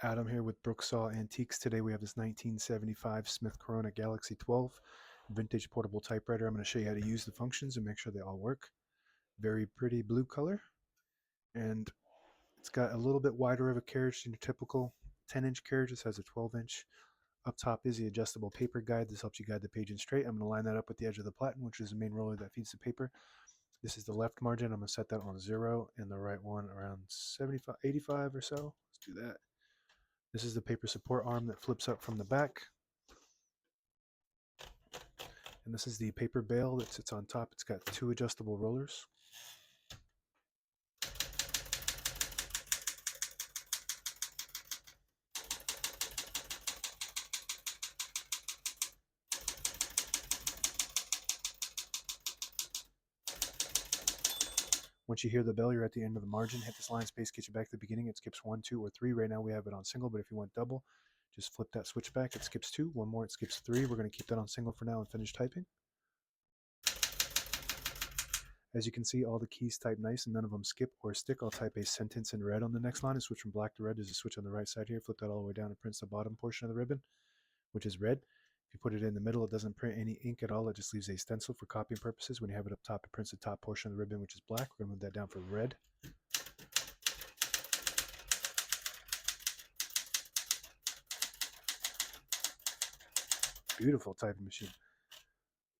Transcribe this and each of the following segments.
Adam here with Brooksaw Antiques. Today we have this 1975 Smith-Corona Galaxie 12 vintage portable typewriter. I'm going to show you how to use the functions and make sure they all work. Very pretty blue color, and it's got a little bit wider of a carriage than your typical 10-inch carriage. This has a 12-inch. Up top is the adjustable paper guide. This helps you guide the page in straight. I'm going to line that up with the edge of the platen, which is the main roller that feeds the paper. This is the left margin. I'm going to set that on 0 and the right one around 75, 85 or so. Let's do that. This is the paper support arm that flips up from the back. And this is the paper bale that sits on top. It's got 2 adjustable rollers. Once you hear the bell, you're at the end of the margin. Hit this line space, get you back to the beginning. It skips 1, 2, or 3. Right now we have it on single, but if you want double, just flip that switch back. It skips 2. One more, it skips 3. We're going to keep that on single for now and finish typing. As you can see, all the keys type nice and none of them skip or stick. I'll type a sentence in red on the next line and switch from black to red. There's a switch on the right side here. Flip that all the way down. It prints the bottom portion of the ribbon, which is red. If you put it in the middle, it doesn't print any ink at all. It just leaves a stencil for copying purposes. When you have it up top, it prints the top portion of the ribbon, which is black. We're going to move that down for red. Beautiful typing machine.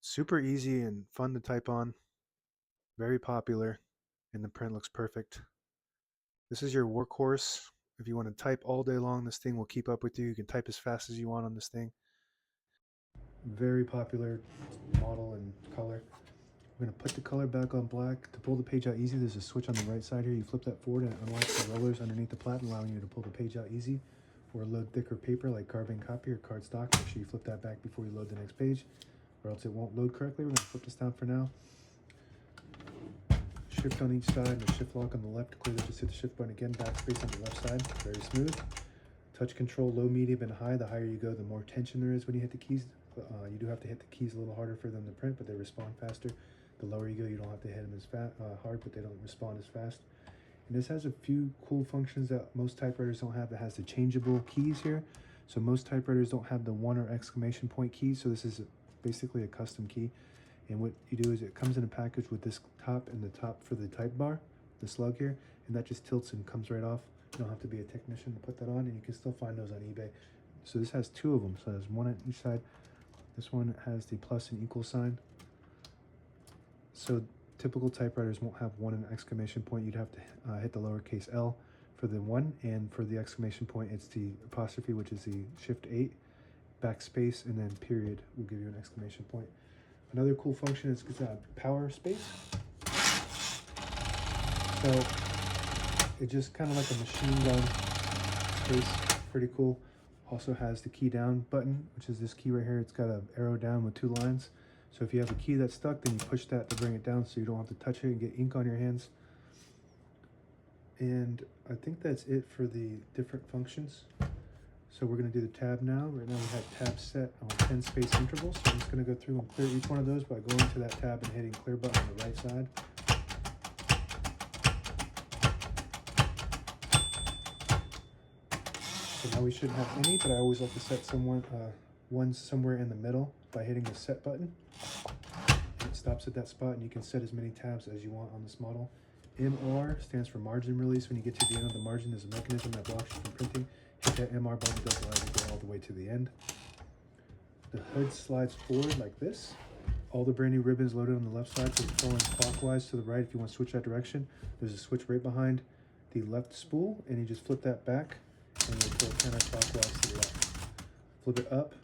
Super easy and fun to type on. Very popular, and the print looks perfect. This is your workhorse. If you want to type all day long, this thing will keep up with you. You can type as fast as you want on this thing. Very popular model and color. We're going to put the color back on black. To pull the page out easy, there's a switch on the right side here. You flip that forward and it unlocks the rollers underneath the platen, allowing you to pull the page out easy. Or load thicker paper like carbon copy or cardstock. Make sure you flip that back before you load the next page, or else it won't load correctly. We're going to flip this down for now. Shift on each side and a shift lock on the left. Clearly just hit the shift button again. Backspace on the left side. Very smooth. Touch control, low, medium, and high. The higher you go, the more tension there is when you hit the keys. You do have to hit the keys a little harder for them to print, but they respond faster. The lower you go, you don't have to hit them as hard, but they don't respond as fast. And this has a few cool functions that most typewriters don't have. It has the changeable keys here. So most typewriters don't have the 1 or exclamation point key. So this is basically a custom key. And what you do is it comes in a package with this top and the top for the type bar, the slug here, and that just tilts and comes right off. You don't have to be a technician to put that on, and you can still find those on eBay. So this has 2 of them. So there's one on each side. This one has the plus and equal sign. So typical typewriters won't have 1 and exclamation point. You'd have to hit the lowercase l for the 1, and for the exclamation point, it's the apostrophe, which is the shift 8, backspace, and then period will give you an exclamation point. Another cool function is power space. So it just kind of like a machine gun space, pretty cool. Also has the key down button, which is this key right here. It's got an arrow down with 2 lines. So if you have a key that's stuck, then you push that to bring it down so you don't have to touch it and get ink on your hands. And I think that's it for the different functions. So we're going to do the tab now. Right now we have tabs set on 10 space intervals. So I'm just going to go through and clear each one of those by going to that tab and hitting clear button on the right side. So now we shouldn't have any, but I always like to set one somewhere in the middle by hitting the set button. It stops at that spot, and you can set as many tabs as you want on this model. MR stands for margin release. When you get to the end of the margin, there's a mechanism that blocks you from printing. Hit that MR button, does allow you to go all the way to the end. The hood slides forward like this. All the brand new ribbons loaded on the left side, so it's flowing clockwise to the right. If you want to switch that direction, there's a switch right behind the left spool, and you just flip that back, and you pull counterclockwise to the left. Flip it up,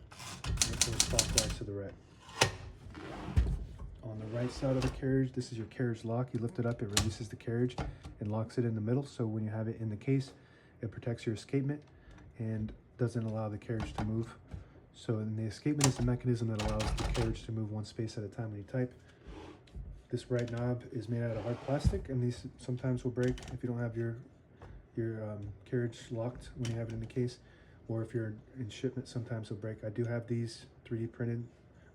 and it goes clockwise to the right. On the right side of the carriage, this is your carriage lock. You lift it up, it releases the carriage and locks it in the middle. So when you have it in the case, it protects your escapement and doesn't allow the carriage to move. So in the escapement is the mechanism that allows the carriage to move one space at a time when you type. This right knob is made out of hard plastic, and these sometimes will break if you don't have your carriage locked when you have it in the case, or if you're in shipment, sometimes they'll break. I do have these 3D printed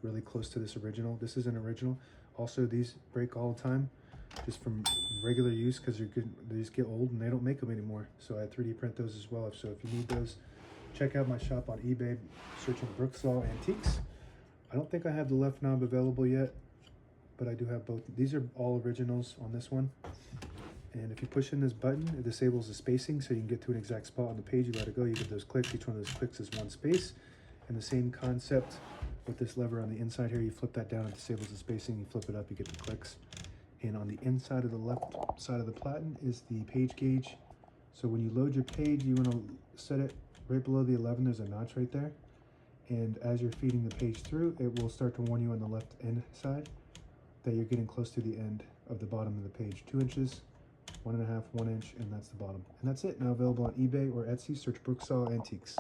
really close to this original. This is an original. Also, these break all the time. just from regular use because they just get old and they don't make them anymore. So I 3D print those as well. So if you need those, check out my shop on eBay, searching Brooksaw Antiques. I don't think I have the left knob available yet, but I do have both. These are all originals on this one. And if you push in this button, it disables the spacing so you can get to an exact spot on the page. You let it go, you get those clicks. Each one of those clicks is one space. And the same concept with this lever on the inside here, you flip that down, it disables the spacing. You flip it up, you get the clicks. And on the inside of the left side of the platen is the page gauge. So when you load your page, you want to set it right below the 11. There's a notch right there. And as you're feeding the page through, it will start to warn you on the left end side that you're getting close to the end of the bottom of the page. 2 inches, 1.5, 1 inch, and that's the bottom. And that's it. Now available on eBay or Etsy. Search Brooksaw Antiques.